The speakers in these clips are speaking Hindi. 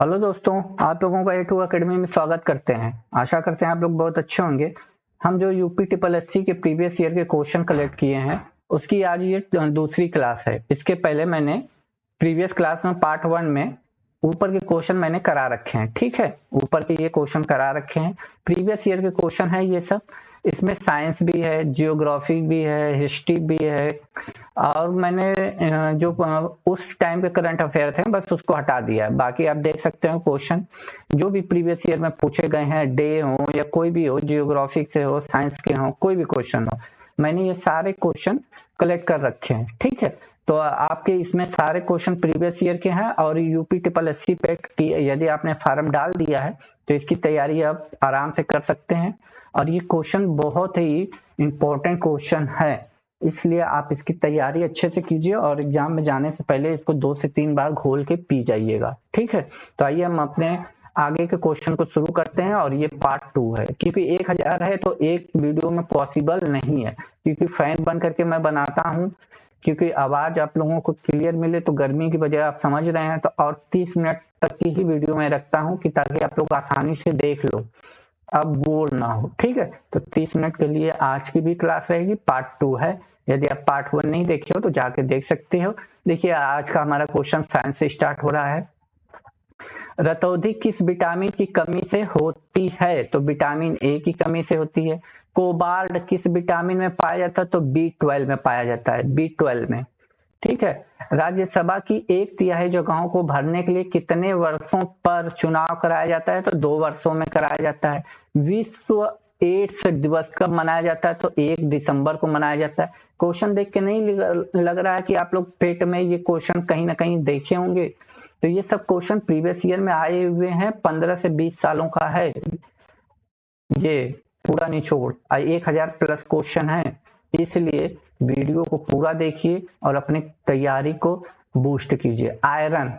हेलो दोस्तों, आप लोगों का A2 अकेडमी में स्वागत करते हैं। आशा करते हैं आप लोग बहुत अच्छे होंगे। हम जो यूपी ट्रिपल एससी के प्रीवियस ईयर के क्वेश्चन कलेक्ट किए हैं उसकी आज ये दूसरी क्लास है। इसके पहले मैंने प्रीवियस क्लास में पार्ट 1 में ऊपर के क्वेश्चन मैंने करा रखे हैं। ठीक है, ऊपर के ये क्वेश्चन करा रखे हैं, प्रीवियस ईयर के क्वेश्चन है ये सब। इसमें साइंस भी है, जियोग्राफी भी है, हिस्ट्री भी है, और मैंने जो उस टाइम के करंट अफेयर थे बस उसको हटा दिया है। बाकी आप देख सकते हो क्वेश्चन जो भी प्रीवियस ईयर में पूछे गए हैं, डे हो या कोई भी हो, जियोग्राफी से हो, साइंस के हो, कोई भी क्वेश्चन हो, मैंने ये सारे क्वेश्चन कलेक्ट कर रखे हैं। ठीक है, तो आपके इसमें सारे क्वेश्चन प्रीवियस ईयर के हैं और यूपी ट्रिपल एससी पे यदि आपने फॉर्म डाल दिया है तो इसकी तैयारी आप आराम से कर सकते हैं। और ये क्वेश्चन बहुत ही इंपॉर्टेंट क्वेश्चन है, इसलिए आप इसकी तैयारी अच्छे से कीजिए और एग्जाम में जाने से पहले इसको 2 से 3 बार घोल के पी जाइएगा। ठीक है, तो आइए हम अपने आगे के क्वेश्चन को शुरू करते हैं। और ये पार्ट 2 है, क्योंकि 1000 है तो एक वीडियो में पॉसिबल नहीं है, क्योंकि फैन बंद करके मैं बनाता हूँ, क्योंकि आवाज आप लोगों को क्लियर मिले। तो गर्मी की वजह आप समझ रहे हैं, तो और 30 मिनट तक की ही वीडियो में रखता हूँ कि ताकि आप लोग आसानी से देख लो, अब बोर ना हो। ठीक है, तो 30 मिनट के लिए आज की भी क्लास रहेगी, पार्ट 2 है। यदि आप पार्ट 1 नहीं देखे हो तो जाके देख सकते हो। देखिए, आज का हमारा क्वेश्चन साइंस से स्टार्ट हो रहा है। रतौंधी किस विटामिन की कमी से होती है? तो विटामिन ए की कमी से होती है। कोबाल्ट किस विटामिन में पाया जाता है? तो B12 में पाया जाता है, B12 में। ठीक है, राज्यसभा की 1/3 जगहों को भरने के लिए कितने वर्षों पर चुनाव कराया जाता है? तो 2 वर्षों में कराया जाता है। विश्व एड्स दिवस कब मनाया जाता है? तो 1 दिसंबर को मनाया जाता है। क्वेश्चन देख के नहीं लग रहा है कि आप लोग पेट में ये क्वेश्चन कहीं ना कहीं देखे होंगे। तो ये सब क्वेश्चन प्रीवियस ईयर में आए हुए हैं, 15 से 20 सालों का है ये पूरा निचोड़। 1000 प्लस क्वेश्चन है, इसलिए वीडियो को पूरा देखिए और अपनी तैयारी को बूस्ट कीजिए। आयरन,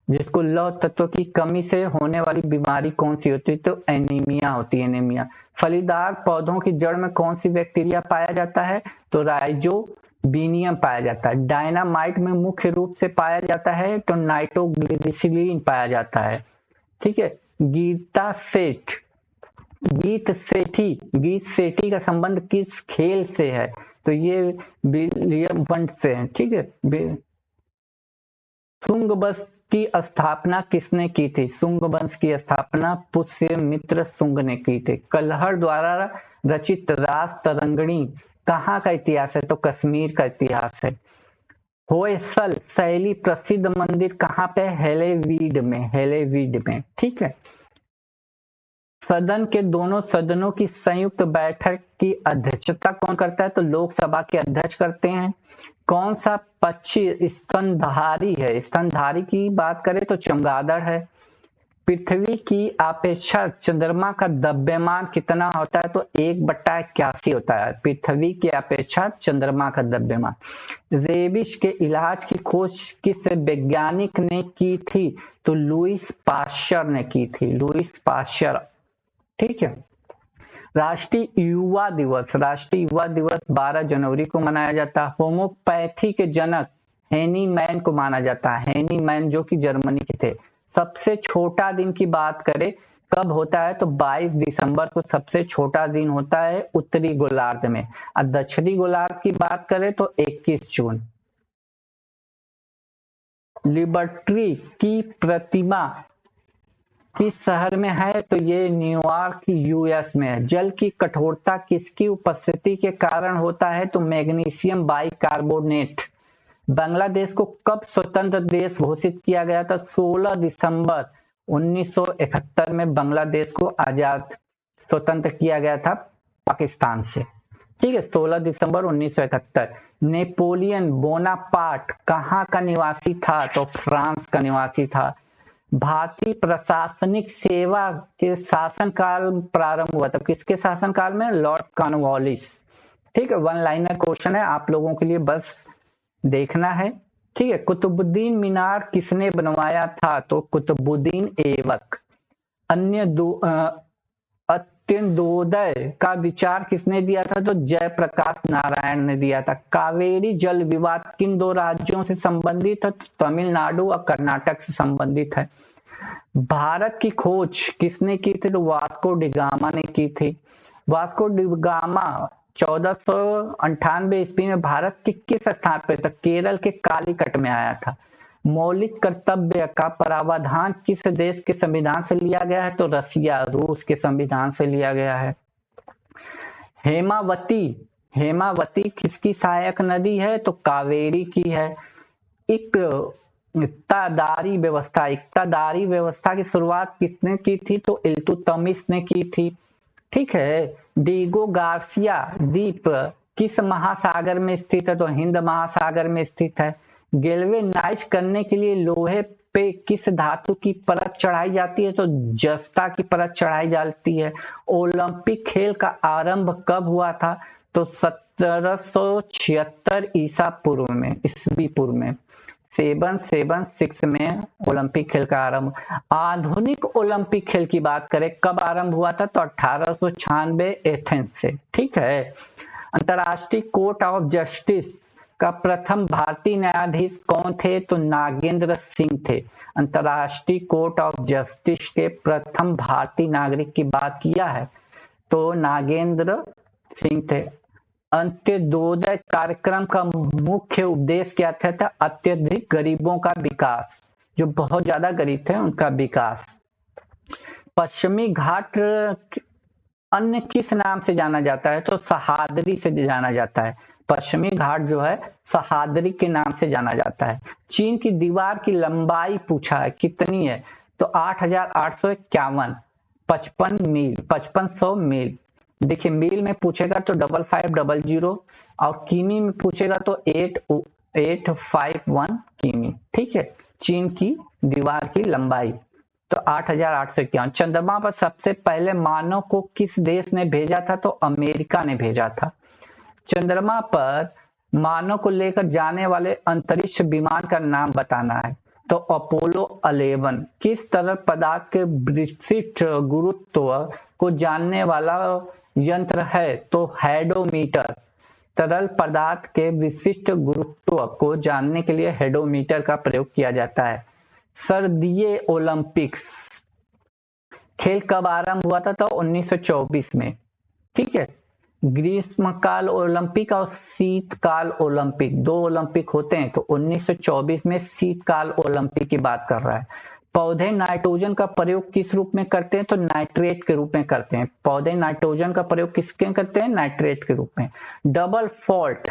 जिसको लौह तत्व की कमी से होने वाली बीमारी कौन सी होती है? तो एनीमिया होती है, एनीमिया। फलीदार पौधों की जड़ में कौन सी बैक्टीरिया पाया जाता है? तो राइजोबिनियम पाया जाता है। डायनामाइट में मुख्य रूप से पाया जाता है तो नाइट्रोग्लिसरीन पाया जाता है। ठीक है, गीत सेठी का संबंध किस खेल से है? तो ये विलियम वंश से है। ठीक है, शुंग वंश की स्थापना किसने की थी? शुंग वंश की स्थापना पुष्यमित्र शुंग ने की थी। कल्हड़ द्वारा रचित रास तरंगिणी कहाँ का इतिहास है? तो कश्मीर का इतिहास है। होयसल शैली प्रसिद्ध मंदिर कहाँ पे? हेलेवीड में। ठीक है, सदन के दोनों सदनों की संयुक्त बैठक की अध्यक्षता कौन करता है? तो लोकसभा के अध्यक्ष करते हैं। कौन सा पक्षी स्तनधारी है? स्तनधारी की बात करें तो चमगादड़ है। पृथ्वी की अपेक्षा चंद्रमा का द्रव्यमान कितना होता है? तो 1/81 होता है, पृथ्वी की अपेक्षा चंद्रमा का द्रव्यमान। रेबिस के इलाज की खोज किस वैज्ञानिक ने की थी? तो लुईस पाश्चर ने की थी, लुईस पाश्चर। ठीक है, राष्ट्रीय युवा दिवस 12 जनवरी को मनाया जाता है। होम्योपैथी के जनक हेनी मैन को माना जाता है, हेनी मैन जो कि जर्मनी के थे। सबसे छोटा दिन की बात करें कब होता है? तो 22 दिसंबर को सबसे छोटा दिन होता है उत्तरी गोलार्ध में। और दक्षिणी गोलार्ध की बात करें तो 21 जून। लिबर्टी की प्रतिमा किस शहर में है? तो ये न्यूयॉर्क यूएस में है। जल की कठोरता किसकी उपस्थिति के कारण होता है? तो मैग्नीशियम बाइकार्बोनेट। बांग्लादेश को कब स्वतंत्र देश घोषित किया गया था? 16 दिसंबर 1971 में बांग्लादेश को आजाद स्वतंत्र किया गया था पाकिस्तान से। ठीक है, 16 दिसंबर 1971। नेपोलियन बोनापार्ट कहाँ का निवासी था? तो फ्रांस का निवासी था। भारतीय प्रशासनिक सेवा के शासनकाल प्रारंभ हुआ था किसके शासनकाल में? Lord Cornwallis. ठीक है, 1 लाइनर क्वेश्चन है, आप लोगों के लिए बस देखना है। ठीक है, कुतुबुद्दीन मीनार किसने बनवाया था? तो कुतुबुद्दीन ऐबक। अत्यंतोदय का विचार किसने दिया था? तो जयप्रकाश नारायण ने दिया था। कावेरी जल विवाद किन 2 राज्यों से संबंधित है? तो तमिलनाडु और कर्नाटक से संबंधित है। भारत की खोज किसने की थी? तो वास्को डी गामा ने की थी। वास्को डी गामा 1498 ईस्वी में भारत के किस स्थान पे था? केरल के कालीकट में आया था। मौलिक कर्तव्य का प्रावधान किस देश के संविधान से लिया गया है? तो रसिया, रूस के संविधान से लिया गया है। हेमावती, हेमावती किसकी सहायक नदी है? तो कावेरी की है। इक्तादारी व्यवस्था, इक्तादारी व्यवस्था की शुरुआत किसने की थी? तो इल्तुतमिश ने की थी। ठीक है। डिगो गार्सिया द्वीप किस महासागर में स्थित है? तो हिंद महासागर में स्थित है। गैल्वेनाइज करने के लिए लोहे पे किस धातु की परत चढ़ाई जाती है? तो जस्ता की परत चढ़ाई जाती है। ओलंपिक खेल का आरंभ कब हुआ था? तो 1776 ईस्वी पूर्व में 776 में ओलंपिक खेल का आरंभ। आधुनिक ओलंपिक खेल की बात करें कब आरंभ हुआ था? तो 1896 एथेंस से। ठीक है। अंतर्राष्ट्रीय कोर्ट ऑफ जस्टिस का प्रथम भारतीय न्यायाधीश कौन थे? तो नागेंद्र सिंह थे। अंतर्राष्ट्रीय कोर्ट ऑफ जस्टिस के प्रथम भारतीय नागरिक की बात किया है तो नागेंद्र सिंह थे। अंत्योदय कार्यक्रम का मुख्य उद्देश्य क्या था? अत्यधिक गरीबों का विकास, जो बहुत ज्यादा गरीब थे उनका विकास। पश्चिमी घाट अन्य किस नाम से जाना जाता है? तो सह्याद्री से जाना जाता है। पश्चिमी घाट जो है सह्याद्री के नाम से जाना जाता है। चीन की दीवार की लंबाई पूछा है, कितनी है? तो 8,851, 55 मील, 5500 मील। देखिए मील में पूछेगा तो 5500 और किमी में पूछेगा तो 8851 किमी। ठीक है। चीन की दीवार की लंबाई तो 8,851। चंद्रमा पर सबसे पहले मानव को किस देश ने भेजा था? तो अमेरिका ने भेजा था। चंद्रमा पर मानव को लेकर जाने वाले अंतरिक्ष विमान का नाम बताना है तो अपोलो 11। किस तरल पदार्थ के विशिष्ट गुरुत्व को जानने वाला यंत्र है? तो हेडोमीटर। तरल पदार्थ के विशिष्ट गुरुत्व को जानने के लिए हेडोमीटर का प्रयोग किया जाता है। सर्दीय ओलंपिक्स खेल कब आरंभ हुआ था? तो 1924 में। ठीक है। ग्रीष्मकाल ओलंपिक और शीतकाल ओलंपिक, दो ओलंपिक होते हैं तो 1924 में शीतकाल ओलंपिक की बात कर रहा है। पौधे नाइट्रोजन का प्रयोग किस रूप में करते हैं? तो नाइट्रेट के रूप में करते हैं। पौधे नाइट्रोजन का प्रयोग किसके करते हैं? नाइट्रेट के रूप में। डबल फॉल्ट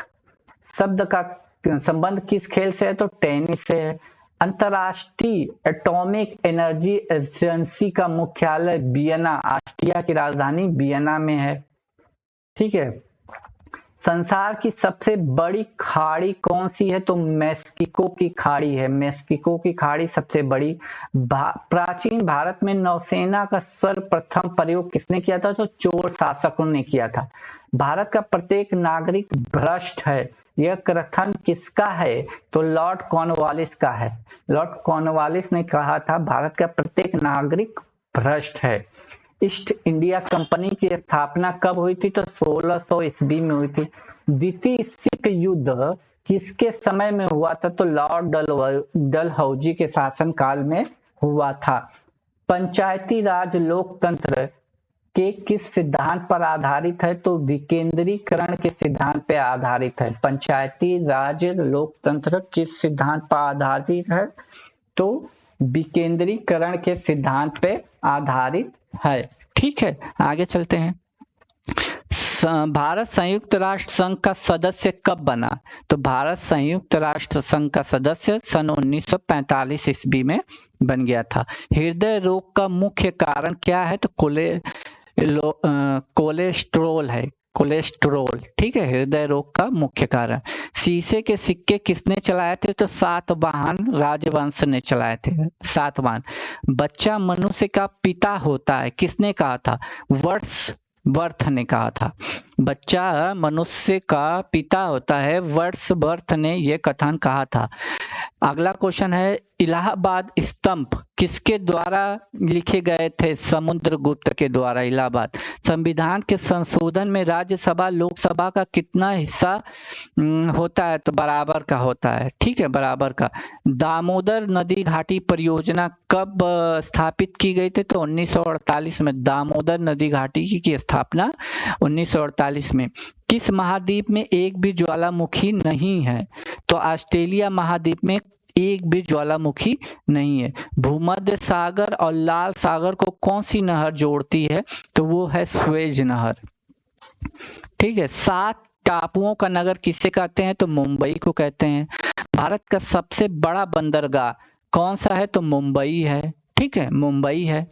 शब्द का संबंध किस खेल से है? तो टेनिस से है। अंतरराष्ट्रीय एटॉमिक एनर्जी एजेंसी का मुख्यालय वियना, ऑस्ट्रिया की राजधानी वियना में है। ठीक है। संसार की सबसे बड़ी खाड़ी कौन सी है? तो मेक्सिको की खाड़ी है। मेक्सिको की खाड़ी सबसे बड़ी। प्राचीन भारत में नौसेना का सर्वप्रथम प्रयोग किसने किया था? तो चोल शासकों ने किया था। भारत का प्रत्येक नागरिक भ्रष्ट है, यह कथन किसका है? तो लॉर्ड कॉर्नवालिस का है। लॉर्ड कॉर्नवालिस ने कहा था भारत का प्रत्येक नागरिक भ्रष्ट है। ईस्ट इंडिया कंपनी की स्थापना कब हुई थी? तो 1600 ईस्वी में हुई थी। द्वितीय सिख युद्ध किसके समय में हुआ था? तो लॉर्ड डलहौजी के शासन काल में हुआ था। पंचायती राज लोकतंत्र के किस सिद्धांत पर आधारित है? तो विकेंद्रीकरण के सिद्धांत पर आधारित है। पंचायती राज लोकतंत्र किस सिद्धांत पर आधारित है? तो विकेंद्रीकरण के सिद्धांत पे आधारित है। ठीक है। आगे चलते हैं। भारत संयुक्त राष्ट्र संघ का सदस्य कब बना? तो भारत संयुक्त राष्ट्र संघ का सदस्य सन 1945 ईस्वी में बन गया था। हृदय रोग का मुख्य कारण क्या है? तो कोलेस्ट्रोल है। कोलेस्ट्रोल। ठीक है। हृदय रोग का मुख्य कारण। शीशे के सिक्के किसने चलाए थे? तो सातवाहन राजवंश ने चलाए थे। सातवाहन। बच्चा मनुष्य का पिता होता है, किसने कहा था? वर्ड्सवर्थ ने कहा था। बच्चा मनुष्य का पिता होता है, वर्ड्सवर्थ ने यह कथन कहा था। अगला क्वेश्चन है, इलाहाबाद स्तंभ किसके द्वारा लिखे गए थे? समुद्रगुप्त के द्वारा। इलाहाबाद। संविधान के संशोधन में राज्यसभा लोकसभा का कितना हिस्सा होता है? तो बराबर का होता है। ठीक है, बराबर का। दामोदर नदी घाटी परियोजना कब स्थापित की गई थी? तो 1948 में दामोदर नदी घाटी की स्थापना 1948 में। किस महाद्वीप में एक भी ज्वालामुखी नहीं है? तो ऑस्ट्रेलिया महाद्वीप में एक भी ज्वालामुखी नहीं है। भूमध्य सागर और लाल सागर को कौन सी नहर जोड़ती है? तो वो है स्वेज नहर। ठीक है। 7 टापुओं का नगर किसे कहते हैं? तो मुंबई को कहते हैं। भारत का सबसे बड़ा बंदरगाह कौन सा है? तो मुंबई है। ठीक है, मुंबई है।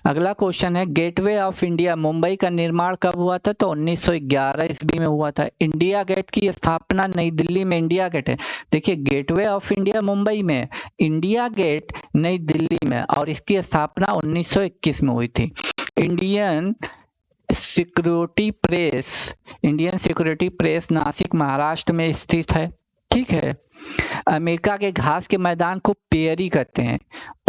अगला क्वेश्चन है, गेटवे ऑफ इंडिया मुंबई का निर्माण कब हुआ था? तो 1911 ईस्वी में हुआ था। इंडिया गेट की स्थापना नई दिल्ली में। इंडिया गेट है, देखिए गेटवे ऑफ इंडिया मुंबई में, इंडिया गेट नई दिल्ली में, और इसकी स्थापना 1921 में हुई थी। Indian security press Nashik Maharashtra में स्थित है। ठीक है। अमेरिका के घास के मैदान को पेयरी कहते हैं।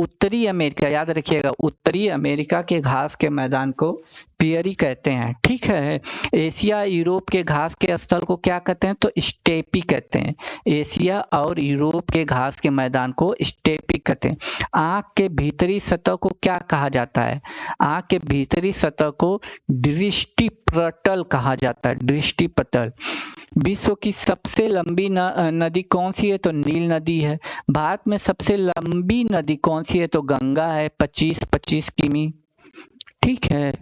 उत्तरी अमेरिका, याद रखिएगा, उत्तरी अमेरिका के घास के मैदान को पेयरी कहते हैं। ठीक है। एशिया यूरोप के घास के स्थल को क्या कहते हैं? तो स्टेपी कहते हैं। एशिया और यूरोप के घास के मैदान को स्टेपी कहते हैं। आंख के भीतरी सतह को क्या कहा जाता है? आंख के भीतरी सतह को दृष्टिपटल कहा जाता है। दृष्टिपटल। विश्व की सबसे लंबी नदी कौन सी है? तो नील नदी है। भारत में सबसे लंबी नदी कौन सी है? तो गंगा है, 25 किमी। ठीक है।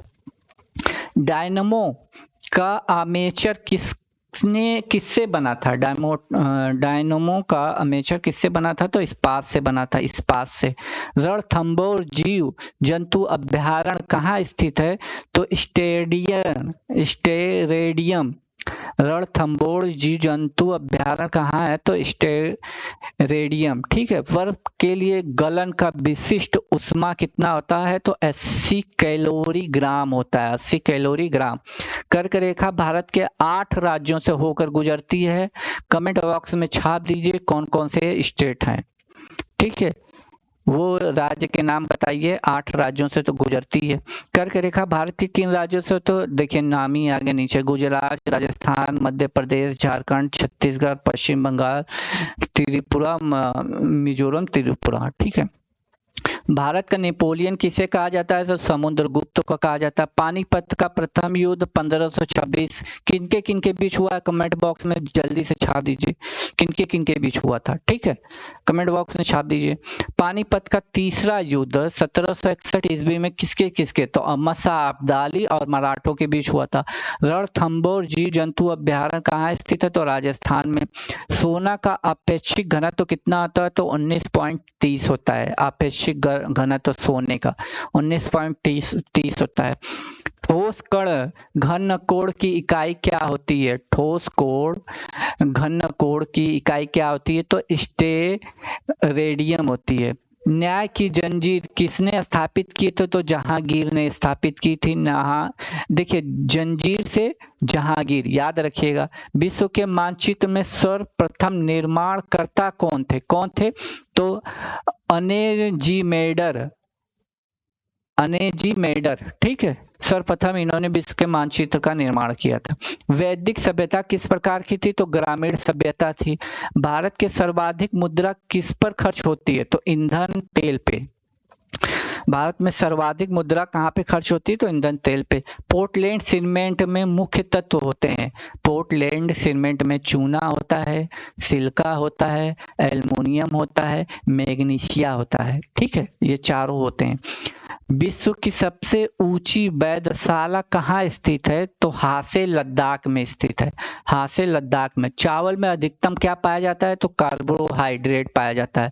डायनमो का आर्मेचर किससे बना था? डायनमो का आर्मेचर किससे बना था? तो इस्पात से बना था, इस्पात से। रणथंभौर जीव जंतु अभ्यारण्य कहाँ स्थित है? तो स्टेरेडियम। रणथंभौर जीव जंतु अभ्यारण्य कहाँ है? तो स्टेरेडियम। ठीक है। बर्फ के लिए गलन का विशिष्ट ऊष्मा कितना होता है? तो 80 कैलोरी ग्राम होता है, 80 कैलोरी ग्राम। कर्क रेखा भारत के 8 राज्यों से होकर गुजरती है। कमेंट बॉक्स में छाप दीजिए कौन कौन से स्टेट हैं। ठीक है, वो राज्य के नाम बताइए। 8 राज्यों से तो गुजरती है। कर्क रेखा भारत के किन राज्यों से? तो देखिए नाम ही आगे नीचे, गुजरात, राजस्थान, मध्य प्रदेश, झारखंड, छत्तीसगढ़, पश्चिम बंगाल, त्रिपुरा, मिजोरम, त्रिपुरा। ठीक है। भारत का नेपोलियन किसे कहा जाता है? तो समुद्रगुप्त को कहा जाता है। पानीपत का प्रथम युद्ध 1526 किनके बीच हुआ है? कमेंट बॉक्स में जल्दी से छाप दीजिए किनके बीच हुआ था। ठीक है, कमेंट बॉक्स में छाप दीजिए। पानीपत का तीसरा युद्ध 1761 ईस्वी में किसके तो अमसा, अब्दाली और मराठों के बीच हुआ था। रणथंभौर जीव जंतु अभ्यारण्य कहाँ स्थित है? तो राजस्थान में। सोना का अपेक्षिक घनत्व कितना होता है? तो 19.30 होता है। अपेक्षिक घनत्व सोने का 19.30 होता है। ठोस कण घन कोण की इकाई क्या होती है? ठोस कोण घन कोण की इकाई क्या होती है? तो स्टेरेडियम होती है। न्याय की जंजीर किसने स्थापित की थी? तो जहांगीर ने स्थापित की थी। देखिए जंजीर से जहांगीर, याद रखिएगा। विश्व के मानचित्र में सर्वप्रथम निर्माणकर्ता कौन थे? तो अनेजीमेडर। ठीक है, सर्वप्रथम इन्होंने विश्व के मानचित्र का निर्माण किया था। वैदिक सभ्यता किस प्रकार की थी? तो ग्रामीण सभ्यता थी। भारत के सर्वाधिक मुद्रा किस पर खर्च होती है? तो ईंधन तेल पे। भारत में सर्वाधिक मुद्रा कहाँ पे खर्च होती है? तो ईंधन तेल पे। पोर्टलैंड सीमेंट में मुख्य तत्व होते हैं। पोर्टलैंड सीमेंट में चूना होता है, सिलिका होता है, एल्युमिनियम होता है, मैग्नीशिया होता है। ठीक है, ये चारों होते हैं। विश्व की सबसे ऊंची वेधशाला कहाँ स्थित है? तो हासे लद्दाख में स्थित है। हासे लद्दाख में। चावल में अधिकतम क्या पाया जाता है? तो कार्बोहाइड्रेट पाया जाता है।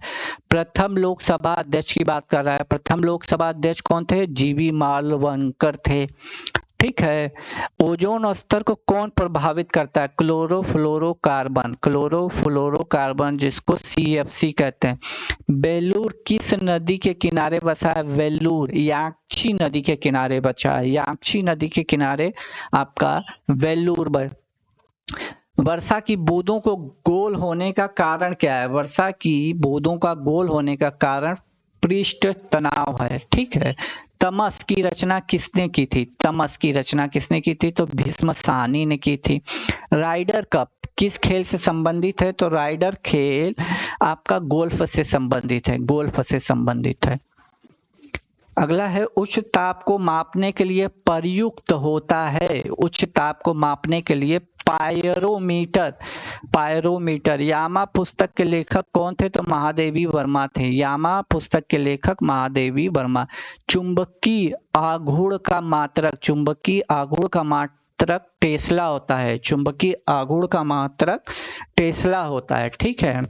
प्रथम लोकसभा अध्यक्ष की बात कर रहा है। प्रथम लोकसभा अध्यक्ष कौन थे? जीवी मालवणकर थे। ठीक है। ओजोन स्तर को कौन प्रभावित करता है? क्लोरोफ्लोरोकार्बन, क्लोरोफ्लोरोकार्बन जिसको CFC कहते हैं। बेलूर किस नदी के किनारे बसा है? वेल्लूर याक्षी नदी के किनारे बचा है, याक्षी नदी के किनारे आपका वेल्लूर। वर्षा की बूंदों को गोल होने का कारण क्या है? वर्षा की बूंदों का गोल होने का कारण पृष्ठ तनाव है, ठीक है। तमस की रचना किसने की थी? तमस की रचना किसने की थी? तो भीष्म साहनी ने की थी। राइडर कप किस खेल से संबंधित है? तो राइडर खेल आपका गोल्फ से संबंधित है, गोल्फ से संबंधित है। अगला है उच्च ताप को मापने के लिए प्रयुक्त होता है, उच्च ताप को मापने के लिए पायरोमीटर, पायरोमीटर। यामा पुस्तक के लेखक कौन थे? तो महादेवी वर्मा थे, यामा पुस्तक के लेखक महादेवी वर्मा। चुंबकीय आघूर्ण का मात्रक, चुंबकीय आघूर्ण का मात्रक टेस्ला होता है, चुंबकीय आघूर्ण का मात्रक टेस्ला होता है, ठीक है।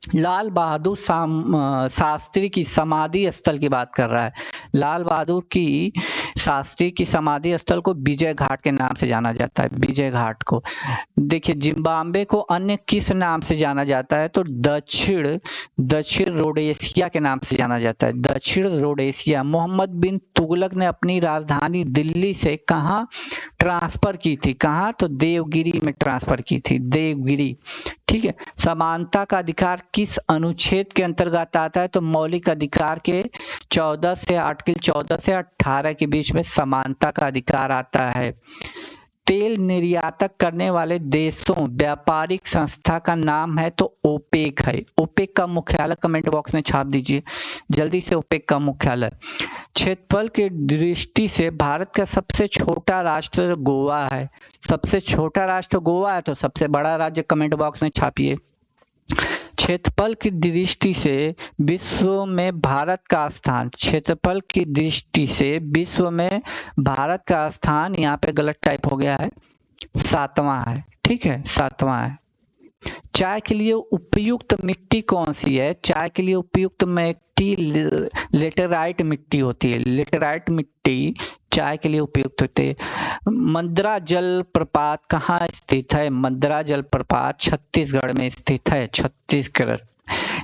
लाल बहादुर शास्त्री की समाधि स्थल की बात कर रहा है। लाल बहादुर की शास्त्री की समाधि स्थल को विजय घाट के नाम से जाना जाता है, विजय घाट को। देखिए जिम्बाब्वे को अन्य किस नाम से जाना जाता है? तो दक्षिण रोडेशिया के नाम से जाना जाता है, दक्षिण रोडेशिया। मोहम्मद बिन तुगलक ने अपनी राजधानी दिल्ली से कहाँ ट्रांसफर की थी? कहाँ? तो देवगिरी में ट्रांसफर की थी, देवगिरी, ठीक है। समानता का अधिकार किस अनुच्छेद के अंतर्गत आता है? तो मौलिक अधिकार के 14 से आर्टिकल 14 से 18 के बीच में समानता का अधिकार आता है। तेल निर्यातक करने वाले देशों व्यापारिक संस्था का नाम है तो ओपेक है। ओपेक का मुख्यालय कमेंट बॉक्स में छाप दीजिए जल्दी से, ओपेक का मुख्यालय। क्षेत्रफल की दृष्टि से भारत का सबसे छोटा राष्ट्र गोवा है, सबसे छोटा राष्ट्र गोवा है, तो सबसे बड़ा राज्य कमेंट बॉक्स में छापिए। क्षेत्रफल की दृष्टि से विश्व में भारत का स्थान, क्षेत्रफल की दृष्टि से विश्व में भारत का स्थान, यहाँ पे गलत टाइप हो गया है, 7वां है, ठीक है, 7वां है। चाय के लिए उपयुक्त मिट्टी कौन सी है? चाय के लिए उपयुक्त मिट्टी लेटेराइट मिट्टी होती है, लेटेराइट मिट्टी चाय के लिए उपयुक्त होती है। मंदरा जलप्रपात कहाँ स्थित है? मंदरा जलप्रपात छत्तीसगढ़ में स्थित है, छत्तीसगढ़।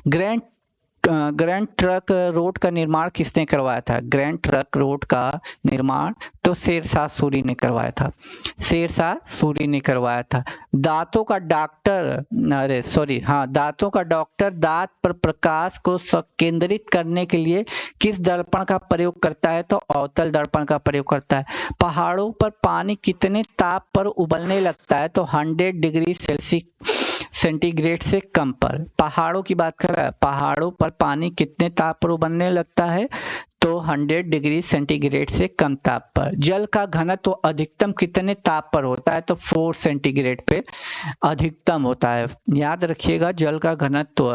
ग्रैंड ट्रंक रोड का निर्माण किसने करवाया था? ग्रैंड ट्रंक रोड का निर्माण तो शेरशाह सूरी ने करवाया था, शेरशाह सूरी ने करवाया था। दांतों का डॉक्टर, अरे सॉरी, हाँ, दांतों का डॉक्टर दांत पर प्रकाश को केंद्रित करने के लिए किस दर्पण का प्रयोग करता है? तो अवतल दर्पण का प्रयोग करता है। पहाड़ों पर पानी कितने ताप पर उबलने लगता है? तो 100 डिग्री सेंटीग्रेड से कम पर। पहाड़ों की बात कर रहा है, पहाड़ों पर पानी कितने ताप पर उबलने लगता है? तो 100 डिग्री सेंटीग्रेड से कम ताप पर। जल का घनत्व अधिकतम कितने ताप पर होता है? तो 4 सेंटीग्रेड पे अधिकतम होता है, याद रखिएगा, जल का घनत्व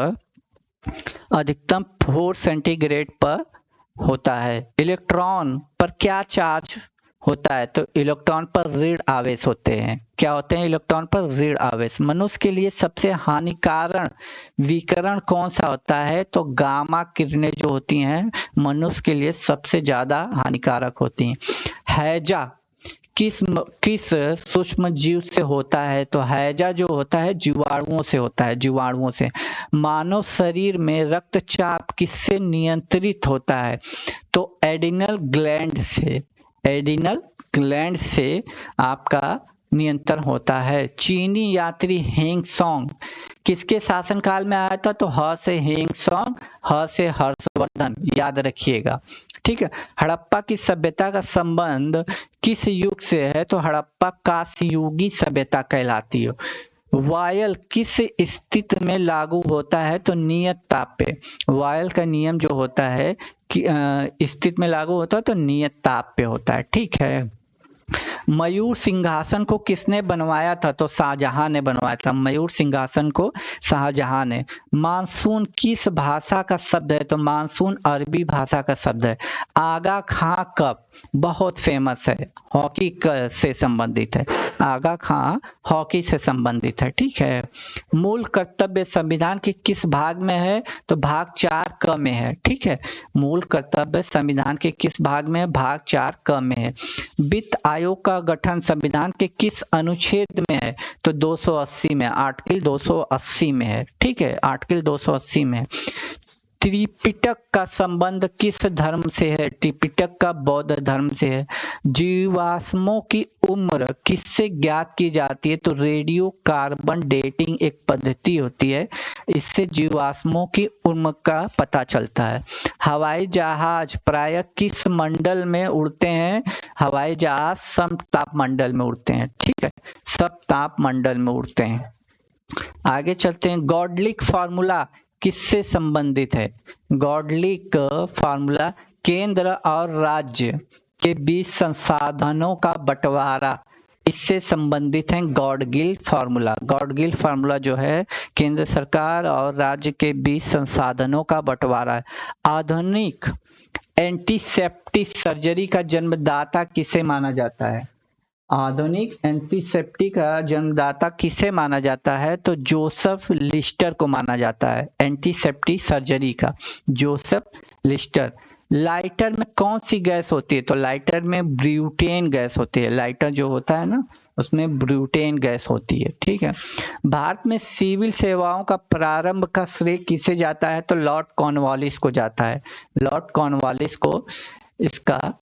अधिकतम 4 सेंटीग्रेड पर होता है। इलेक्ट्रॉन पर क्या चार्ज होता है? तो इलेक्ट्रॉन पर ऋण आवेश होते हैं। क्या होते हैं? इलेक्ट्रॉन पर ऋण आवेश। मनुष्य के लिए सबसे हानिकारक विकिरण कौन सा होता है? तो गामा किरणें जो होती हैं मनुष्य के लिए सबसे ज्यादा हानिकारक होती हैं। हैजा किस सूक्ष्म जीव से होता है? तो हैजा जो होता है जीवाणुओं से होता है, जीवाणुओं से। मानव शरीर में रक्तचाप किससे नियंत्रित होता है? तो एडिनल ग्लैंड से, एडिनल ग्लैंड से आपका नियंत्रण होता है। चीनी यात्री हेंग सॉन्ग किसके शासनकाल में आया था? तो ह से हेंग सॉन्ग, ह से हर्षवर्धन, याद रखिएगा, ठीक है। हड़प्पा की सभ्यता का संबंध किस युग से है? तो हड़प्पा कांस्ययुगी सभ्यता कहलाती है। वायल किस स्थिति में लागू होता है? तो नियत ताप पे। वायल का नियम जो होता है कि स्थिति में लागू होता है तो नियत ताप पे होता है, ठीक है। मयूर सिंहासन को किसने बनवाया था? तो शाहजहां ने बनवाया था, मयूर सिंहासन को शाहजहां ने। मानसून किस भाषा का शब्द है? तो मानसून अरबी भाषा का शब्द है। आगा खां कप बहुत फेमस है, हॉकी से संबंधित है, आगा खां हॉकी से संबंधित है, ठीक है। मूल कर्तव्य संविधान के किस भाग में है? तो भाग 4 क में है, ठीक है। मूल कर्तव्य संविधान के किस भाग में है? भाग 4 क में है। वित्त आयोग का गठन संविधान के किस अनुच्छेद में है? तो 280 में, आर्टिकल 280 में है। ठीक है, आर्टिकल 280 में। त्रिपिटक का संबंध किस धर्म से है? त्रिपिटक का बौद्ध धर्म से है। जीवाश्मों की उम्र किससे ज्ञात की जाती है? तो रेडियो कार्बन डेटिंग एक पद्धति होती है, इससे जीवाश्मों की उम्र का पता चलता है। हवाई जहाज प्रायः किस मंडल में उड़ते हैं? हवाई जहाज समताप मंडल में उड़ते हैं। ठीक है, समताप मंडल में उड़ते हैं। आगे चलते हैं। गॉडलिक फार्मूला किससे संबंधित है? गॉडलिक फार्मूला केंद्र और राज्य के बीच संसाधनों का बंटवारा, इससे संबंधित है गॉडगिल फार्मूला। गॉडगिल फार्मूला जो है केंद्र सरकार और राज्य के बीच संसाधनों का बंटवारा है। आधुनिक एंटीसेप्टिक सर्जरी का जन्मदाता किसे माना जाता है? आधुनिक एंटीसेप्टिक का जन्मदाता किसे माना जाता है? तो जोसेफ लिस्टर को माना जाता है, एंटीसेप्टिक सर्जरी का जोसेफ लिस्टर। लाइटर में कौन सी गैस होती है? तो लाइटर में ब्यूटेन गैस होती है। लाइटर जो होता है ना, उसमें ब्यूटेन गैस होती है। ठीक है। भारत में सिविल सेवाओं का प्रारंभ का श्रेय किसे जाता है? तो लॉर्ड कॉर्नवालिस को जाता है। लॉर्ड कॉर्नवालिस को इसका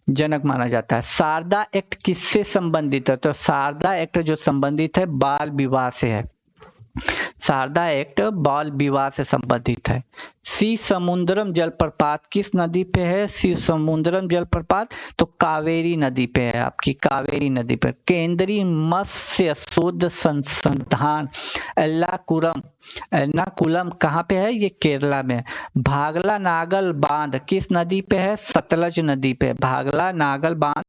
जनक माना जाता है। शारदा एक्ट किससे संबंधित है? तो शारदा एक्ट जो संबंधित है बाल विवाह से है। शारदा एक्ट बाल विवाह से संबंधित है। सी समुद्रम जलप्रपात किस नदी पे है? सी समुद्रम जलप्रपात तो कावेरी नदी पे है, आपकी कावेरी नदी पे। केंद्रीय मत्स्य शोध संस्थान एर्नाकुलम कहाँ पे है? ये केरला में। भागला नागल बांध किस नदी पे है? सतलज नदी पे। भागला नागल बांध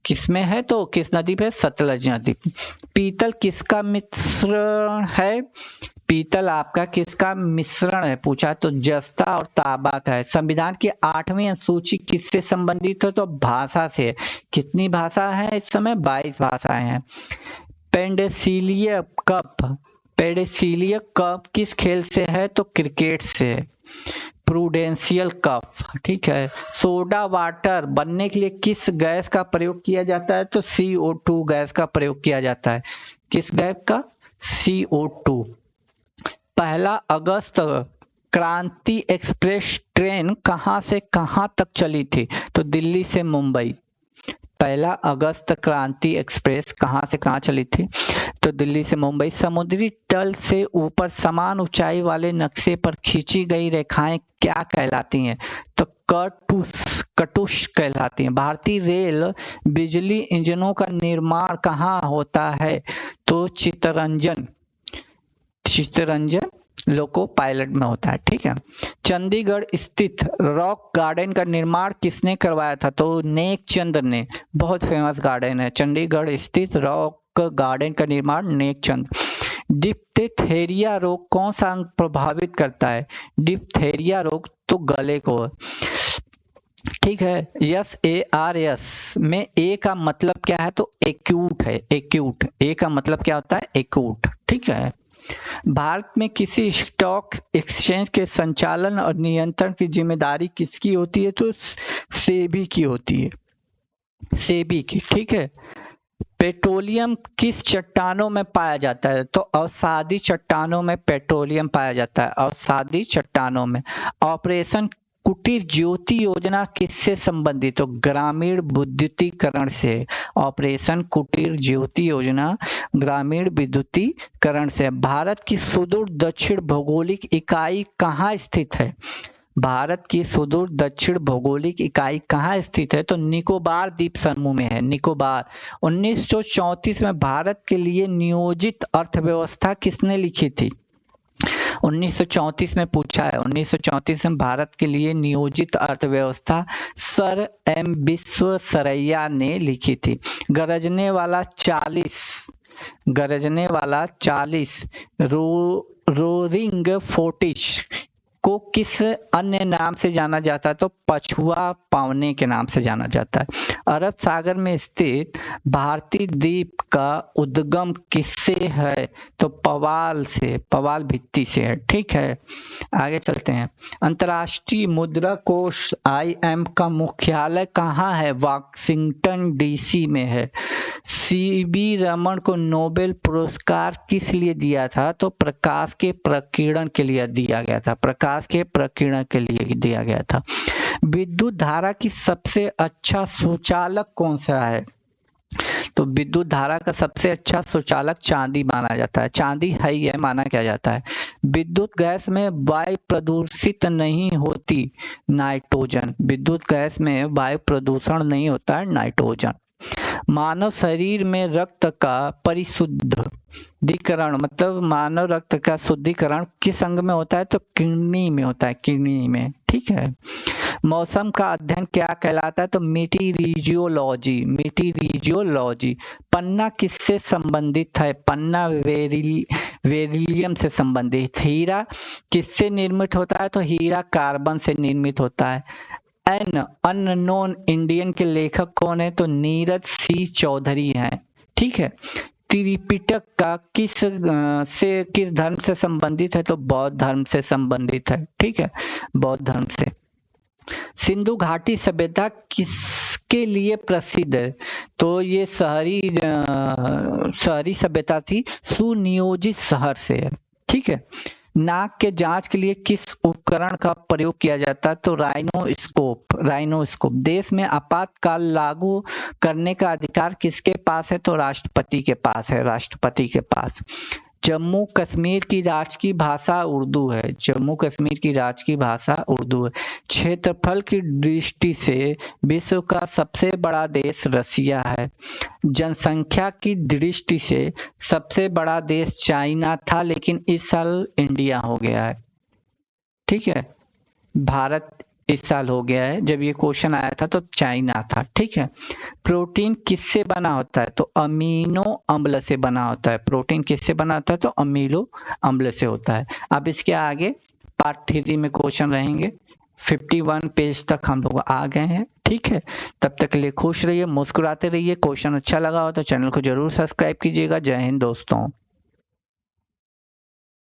किसमें है? तो किस नदी पे? सतलज नदी पे। पीतल किसका मिश्रण है? पीतल आपका किसका मिश्रण है पूछा तो जस्ता और तांबा का है। संविधान की 8वीं अनुसूची किससे संबंधित है? तो भाषा से। कितनी भाषा है इस समय? 22 भाषाएं हैं। पेंडेसिलिया कप किस खेल से है? तो क्रिकेट से। प्रूडेंशियल कप, ठीक है। सोडा वाटर बनने के लिए किस गैस का प्रयोग किया जाता है? तो CO2 गैस का प्रयोग किया जाता है। किस गैस का? CO2। 1 अगस्त क्रांति एक्सप्रेस ट्रेन कहां से कहां तक चली थी? तो दिल्ली से मुंबई। 1 अगस्त क्रांति एक्सप्रेस कहां से कहां चली थी? तो दिल्ली से मुंबई। समुद्री तल से ऊपर समान ऊंचाई वाले नक्शे पर खींची गई रेखाएं क्या कहलाती हैं? तो कटुष कहलाती हैं। भारतीय रेल बिजली इंजनों का निर्माण कहाँ होता है? तो चित्तरंजन लोको पायलट में होता है। ठीक है। चंडीगढ़ स्थित रॉक गार्डन का निर्माण किसने करवाया था? तो नेक चंद ने। बहुत फेमस गार्डन है चंडीगढ़ स्थित रॉक गार्डन का निर्माण नेक चंद। डिप्थेरिया रोग कौन सा अंग प्रभावित करता है? डिप्थेरिया रोग तो गले को। ठीक है। SARS में ए का मतलब क्या है? तो एक्यूट है। एक्यूट, ए का मतलब क्या होता है? एक्यूट। ठीक है। भारत में किसी स्टॉक एक्सचेंज के संचालन और नियंत्रण की जिम्मेदारी किसकी होती है? तो सेबी की होती है। सेबी की। ठीक है। पेट्रोलियम किस चट्टानों में पाया जाता है? तो अवसादी चट्टानों में पेट्रोलियम पाया जाता है। अवसादी चट्टानों में। ऑपरेशन कुटीर ज्योति योजना किससे संबंधित? तो ग्रामीण विद्युतीकरण से। ऑपरेशन कुटीर ज्योति योजना ग्रामीण विद्युतीकरण से। भारत की सुदूर दक्षिण भौगोलिक इकाई कहाँ स्थित है? भारत की सुदूर दक्षिण भौगोलिक इकाई कहाँ स्थित है? तो निकोबार द्वीप समूह में है। निकोबार। 1934 में भारत के लिए नियोजित अर्थव्यवस्था किसने लिखी थी? 1934 में पूछा है। 1934 में भारत के लिए नियोजित अर्थव्यवस्था सर M विश्वेश्वरैया ने लिखी थी। गरजने वाला 40 रोरिंग 40 को किस अन्य नाम से जाना जाता है? तो पछुआ पावने के नाम से जाना जाता है। अरब सागर में स्थित भारतीय द्वीप का उद्गम किससे है? तो पवाल से, पवाल भित्ति से है। ठीक है। आगे चलते हैं। अंतर्राष्ट्रीय मुद्रा कोष IM का मुख्यालय कहाँ है? वाशिंगटन DC में है। सीवी रमन को नोबेल पुरस्कार किस लिए दिया था? तो प्रकाश के प्रकीर्णन के लिए दिया गया था, प्रकाश के प्रकीर्णन के लिए दिया गया था। विद्युत धारा की सबसे अच्छा सुचालक कौन सा है? तो विद्युत धारा का सबसे अच्छा सुचालक चांदी माना जाता है, चांदी है ही है माना क्या जाता है। विद्युत गैस में वायु प्रदूषित नहीं होती, नाइट्रोजन। विद्युत गैस में वायु प्रदूषण नहीं होता है, नाइट्रोजन। मानव शरीर में रक्त का परिशुद्धिकरण, मतलब मानव रक्त का शुद्धिकरण किस अंग में होता है? तो किडनी में होता है, किडनी में। ठीक है। मौसम का अध्ययन क्या कहलाता है? तो मीटीरिजियोलॉजी, मीटीरिजियोलॉजी। पन्ना किससे संबंधित है? पन्ना बेरिलियम से संबंधित। हीरा किससे निर्मित होता है? तो हीरा कार्बन से निर्मित होता है। एन अननोन इंडियन के लेखक कौन है? तो नीरज सी चौधरी हैं। ठीक है। त्रिपिटक का किस धर्म से संबंधित है? तो बौद्ध धर्म से संबंधित है। ठीक है, बौद्ध धर्म से। सिंधु घाटी सभ्यता किसके लिए प्रसिद्ध है? तो ये शहरी सभ्यता थी, सुनियोजित शहर से है। ठीक है। नाक के जांच के लिए किस उपकरण का प्रयोग किया जाता है? तो राइनोस्कोप, राइनोस्कोप। देश में आपातकाल लागू करने का अधिकार किसके पास है? तो राष्ट्रपति के पास है, राष्ट्रपति के पास। जम्मू कश्मीर की राजकीय भाषा उर्दू है, जम्मू कश्मीर की राजकीय भाषा उर्दू है। क्षेत्रफल की दृष्टि से विश्व का सबसे बड़ा देश रसिया है। जनसंख्या की दृष्टि से सबसे बड़ा देश चाइना था, लेकिन इस साल इंडिया हो गया है। ठीक है, भारत इस साल हो गया है, जब ये क्वेश्चन आया था तो चाइना था। ठीक है। प्रोटीन किससे बना होता है? तो अमीनो अम्ल से बना होता है। प्रोटीन किससे बना होता है? तो अमीनो अम्ल से होता है। अब इसके आगे पार्ट 3 में क्वेश्चन रहेंगे। 51 पेज तक हम लोग आ गए हैं। ठीक है, तब तक के लिए खुश रहिए, मुस्कुराते रहिए। क्वेश्चन अच्छा लगा हो तो चैनल को जरूर सब्सक्राइब कीजिएगा। जय हिंद दोस्तों।